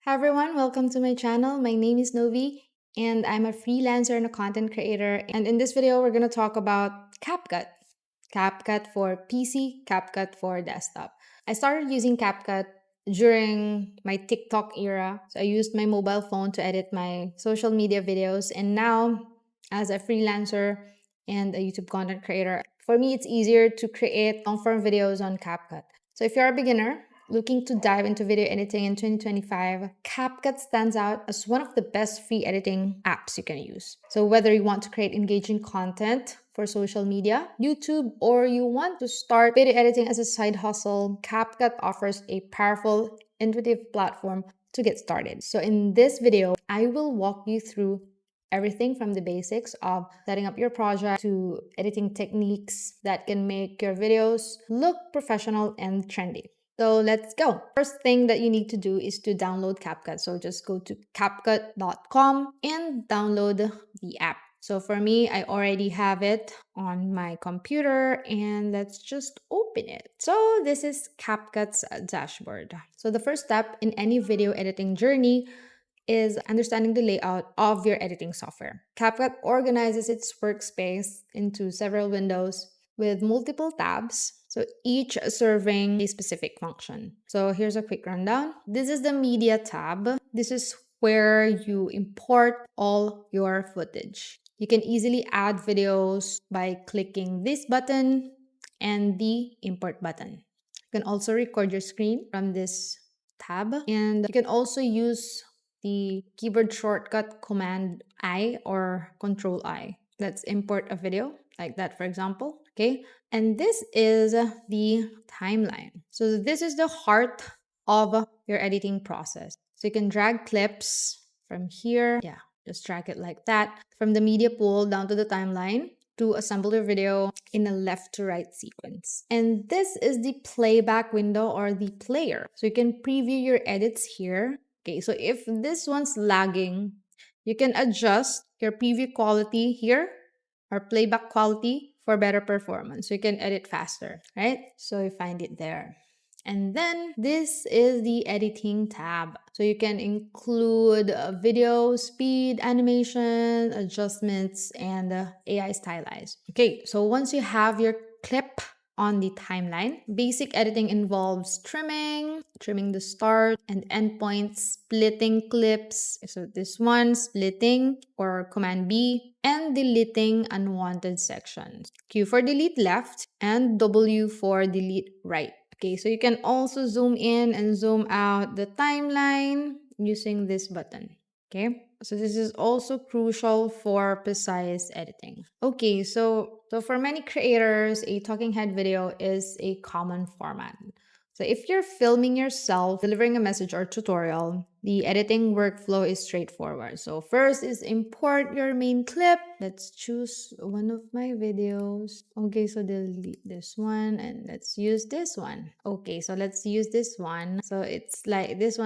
Hi everyone, welcome to my channel. My name is Novi and I'm a freelancer and a content creator. And in this video, we're going to talk about CapCut. CapCut for PC, CapCut for desktop. I started using CapCut during my TikTok era. So I used my mobile phone to edit my social media videos. And now, as a freelancer and a YouTube content creator, for me, it's easier to create long-form videos on CapCut. So if you're a beginner, looking to dive into video editing in 2025, CapCut stands out as one of the best free editing apps you can use. So whether you want to create engaging content for social media, YouTube, or you want to start video editing as a side hustle, CapCut offers a powerful, intuitive platform to get started. So in this video, I will walk you through everything from the basics of setting up your project to editing techniques that can make your videos look professional and trendy. So let's go. First thing that you need to do is to download CapCut. So just go to CapCut.com and download the app. So for me, I already have it on my computer and let's just open it. So this is CapCut's dashboard. So the first step in any video editing journey is understanding the layout of your editing software. CapCut organizes its workspace into several windows with multiple tabs, so each serving a specific function. So here's a quick rundown. This is the media tab. This is where you import all your footage. You can easily add videos by clicking this button and the import button. You can also record your screen from this tab, and you can also use the keyboard shortcut Command I or Control I. Let's import a video like that, for example. Okay. And this is the timeline. So this is the heart of your editing process. So you can drag clips from here. Yeah, just drag it like that from the media pool down to the timeline to assemble your video in a left to right sequence. And this is the playback window or the player. So you can preview your edits here. Okay, so if this one's lagging, you can adjust your preview quality here or playback quality for better performance. So you can edit faster, right? So you find it there. And then this is the editing tab. So you can include video, speed, animation, adjustments, and AI stylize. Okay, so once you have your clip on the timeline, basic editing involves trimming the start and end points, splitting clips. So this one, splitting or Command B, and deleting unwanted sections. Q for delete left and W for delete right. Okay, so you can also zoom in and zoom out the timeline using this button. Okay, so this is also crucial for precise editing. Okay, so for many creators, a talking head video is a common format. So if you're filming yourself, delivering a message or tutorial, the editing workflow is straightforward. So first is import your main clip. Let's choose one of my videos. Okay, so delete this one and let's use this one. Okay, so let's use this one. So it's like this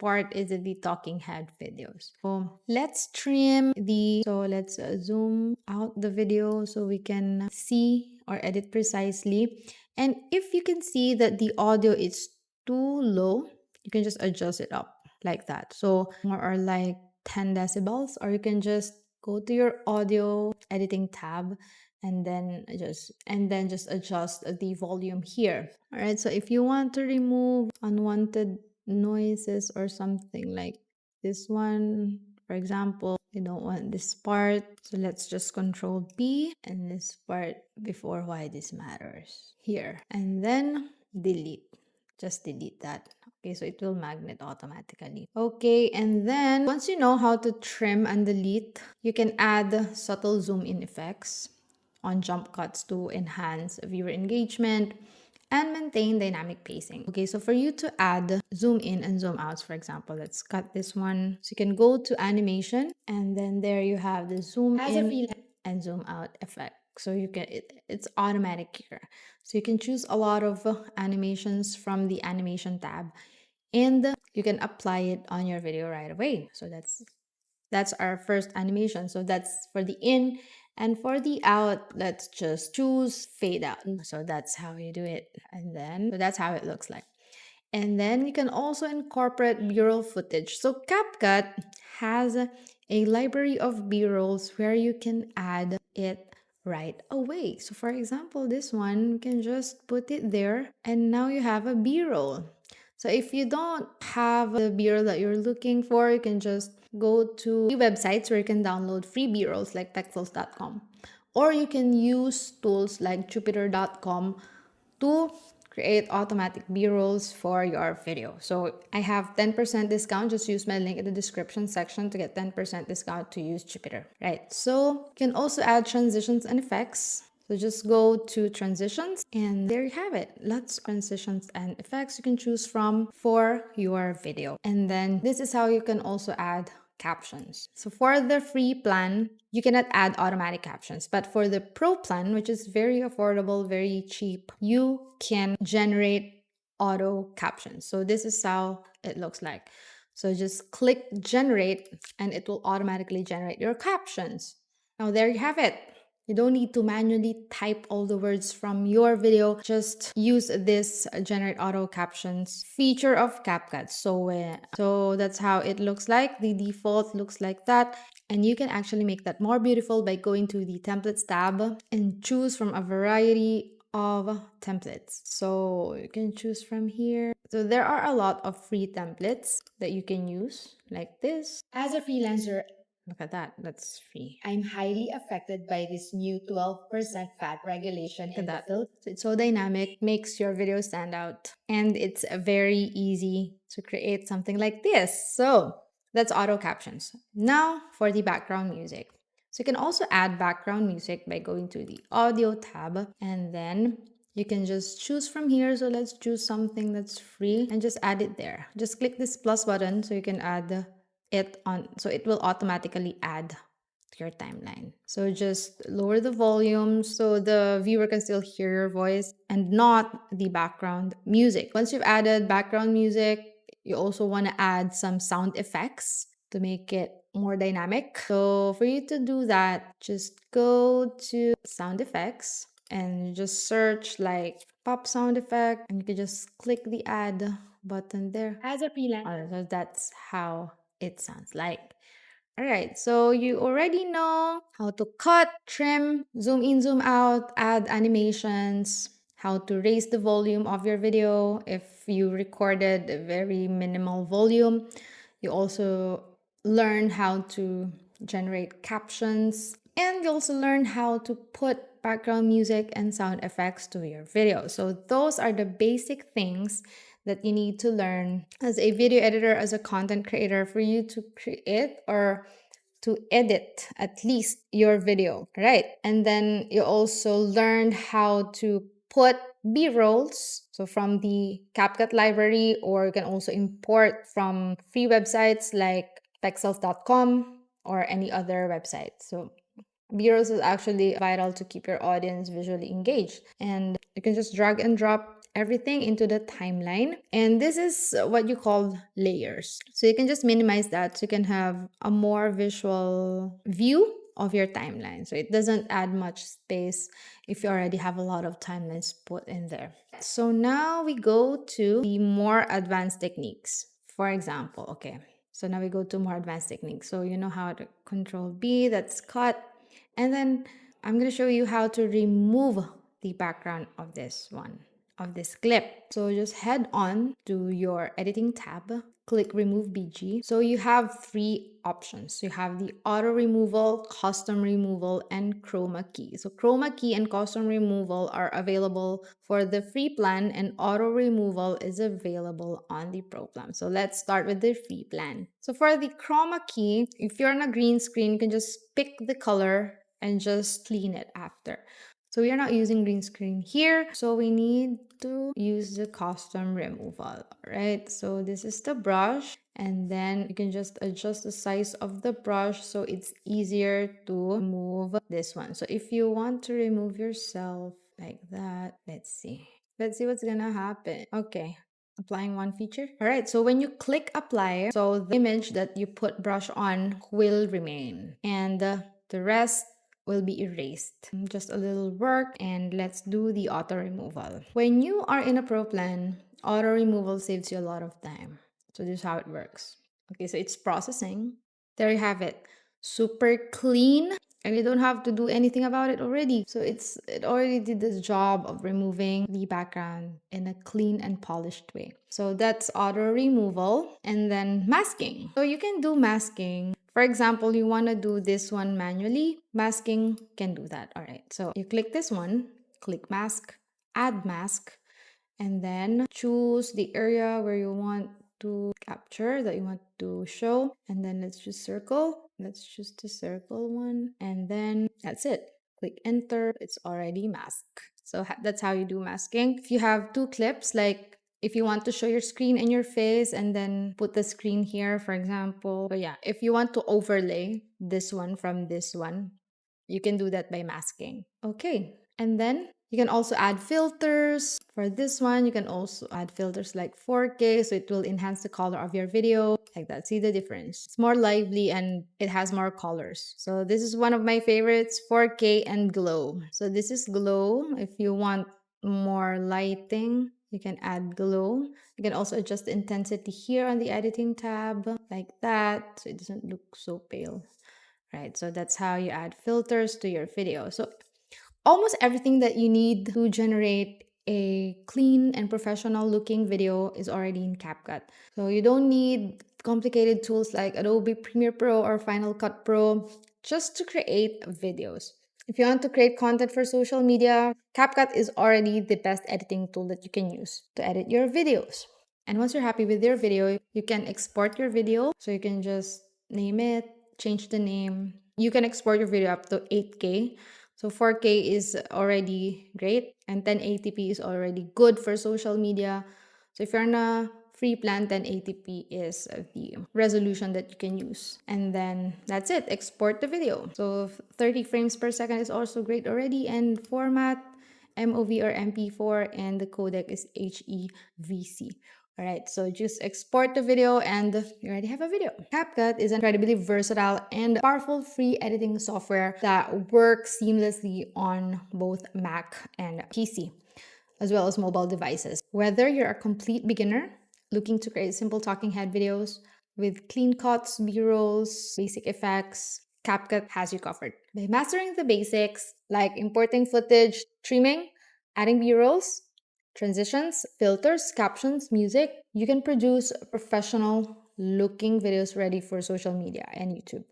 part is the talking head videos. So let's trim let's zoom out the video so we can see or edit precisely. And if you can see that the audio is too low, you can just adjust it up like that. So more or like 10 decibels, or you can just go to your audio editing tab and then just adjust the volume here. All right. So if you want to remove unwanted noises or something like this one, for example, you don't want this part. So let's just Control B and this part before why this matters here. And then delete. Just delete that. Okay, so it will magnet automatically. Okay, and then once you know how to trim and delete, you can add subtle zoom in effects on jump cuts to enhance viewer engagement and maintain dynamic pacing. Okay, so for you to add zoom in and zoom outs, for example, let's cut this one. So you can go to animation and then there you have the zoom in and zoom out effect. So you can, it's automatic here. So you can choose a lot of animations from the animation tab and you can apply it on your video right away. So that's our first animation. So that's for the in, and for the out, let's just choose fade out. So that's how you do it. And then, so that's how it looks like. And then you can also incorporate B-roll footage. So CapCut has a library of B-rolls where you can add it right away. So for example, this one, you can just put it there and now you have a B-roll. So if you don't have the B-roll that you're looking for, you can just go to websites where you can download free B-rolls like pexels.com. Or you can use tools like jupyter.com to create automatic b-rolls for your video. So I have 10% discount. Just use my link in the description section to get 10% discount to use Jupyter. Right. So you can also add transitions and effects. So just go to transitions and there you have it. Lots of transitions and effects you can choose from for your video. And then this is how you can also add captions. So for the free plan, you cannot add automatic captions, but for the pro plan, which is very affordable, very cheap, you can generate auto captions. So this is how it looks like. So just click generate and it will automatically generate your captions. Now there you have it. You don't need to manually type all the words from your video. Just use this generate auto captions feature of CapCut. So that's how it looks like. The default looks like that. And you can actually make that more beautiful by going to the templates tab and choose from a variety of templates. So you can choose from here. So there are a lot of free templates that you can use like this. As a freelancer, look at that, that's free. I'm highly affected by this new 12% fat regulation in the Philippines. So it's so dynamic, makes your video stand out. And it's very easy to create something like this. So that's auto captions. Now for the background music. So you can also add background music by going to the audio tab and then you can just choose from here. So let's choose something that's free and just add it there. Just click this plus button so you can add it on. So it will automatically add to your timeline. So just lower the volume so the viewer can still hear your voice and not the background music. Once you've added background music, you also want to add some sound effects to make it more dynamic. So for you to do that, just go to sound effects and just search like pop sound effect and you can just click the add button there. As a freelancer, so that's how it sounds like. All right, so you already know how to cut, trim, zoom in, zoom out, add animations, how to raise the volume of your video if you recorded a very minimal volume. You also learn how to generate captions and you also learn how to put background music and sound effects to your video. So those are the basic things that you need to learn as a video editor, as a content creator for you to create or to edit at least your video, right? And then you also learned how to put B-rolls, so from the CapCut library, or you can also import from free websites like pexels.com or any other website. So B-rolls is actually vital to keep your audience visually engaged. And you can just drag and drop everything into the timeline. And this is what you call layers. So you can just minimize that so you can have a more visual view of your timeline. So it doesn't add much space if you already have a lot of timelines put in there. So now we go to the more advanced techniques. For example, okay. So now we go to more advanced techniques. So you know how to control B, that's cut. And then I'm going to show you how to remove the background of this one, of this clip. So just head on to your editing tab, click remove BG. So you have three options. You have the auto removal, custom removal, and chroma key. So chroma key and custom removal are available for the free plan and auto removal is available on the pro plan. So let's start with the free plan. So for the chroma key, if you're on a green screen, you can just pick the color and just clean it after. So we are not using green screen here. So we need to use the custom removal, right? So this is the brush and then you can just adjust the size of the brush so it's easier to remove this one. So if you want to remove yourself like that, let's see what's gonna happen. Okay, applying one feature. All right, so when you click apply, so the image that you put brush on will remain and the rest will be erased. Just a little work and let's do the auto removal. When you are in a pro plan, Auto removal saves you a lot of time. So this is how it works. Okay, so it's processing. There you have it. Super clean, and you don't have to do anything about it already. So it already did this job of removing the background in a clean and polished way. So that's auto removal. And then masking. So you can do masking. For example, you want to do this one manually, masking can do that. All right, so you click this one, click mask, add mask, and then choose the area where you want to capture, that you want to show, and then let's just circle. Let's choose the circle one, and then that's it. Click enter. It's already masked. So that's how you do masking. If you have two clips, like if you want to show your screen and your face and then put the screen here, for example. But yeah, if you want to overlay this one from this one, you can do that by masking. Okay, and then you can also add filters. For this one, you can also add filters like 4K, so it will enhance the color of your video, like that. See the difference? It's more lively and it has more colors. So this is one of my favorites, 4K and glow. So this is glow. If you want more lighting, you can add glow. You can also adjust the intensity here on the editing tab, like that, so it doesn't look so pale. Right, so that's how you add filters to your video. So almost everything that you need to generate a clean and professional looking video is already in CapCut. So you don't need complicated tools like Adobe Premiere Pro or Final Cut Pro just to create videos. If you want to create content for social media, CapCut is already the best editing tool that you can use to edit your videos. And once you're happy with your video, you can export your video. So you can just name it, change the name. You can export your video up to 8K. So 4K is already great, and 1080p is already good for social media. So if you're on a free plan, 1080p is the resolution that you can use. And then that's it, export the video. So 30 frames per second is also great already, and format MOV or MP4, and the codec is HEVC. All right, so just export the video and you already have a video. CapCut is an incredibly versatile and powerful free editing software that works seamlessly on both Mac and PC, as well as mobile devices. Whether you're a complete beginner looking to create simple talking head videos with clean cuts, B-rolls, basic effects, CapCut has you covered. By mastering the basics like importing footage, trimming, adding B-rolls, transitions, filters, captions, music, you can produce professional looking videos ready for social media and YouTube.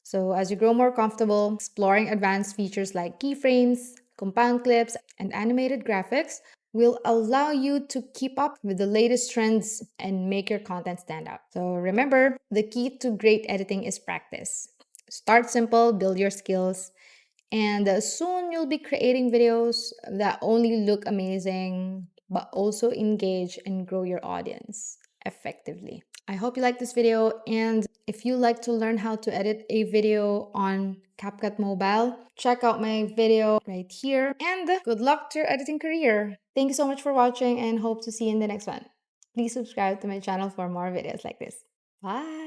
So as you grow more comfortable exploring advanced features like keyframes, compound clips, and animated graphics will allow you to keep up with the latest trends and make your content stand out. So remember, the key to great editing is practice. Start simple, build your skills, and soon you'll be creating videos that only look amazing, but also engage and grow your audience effectively. I hope you like this video, and if you like to learn how to edit a video on CapCut Mobile, check out my video right here, and good luck to your editing career. Thank you so much for watching and hope to see you in the next one. Please subscribe to my channel for more videos like this. Bye!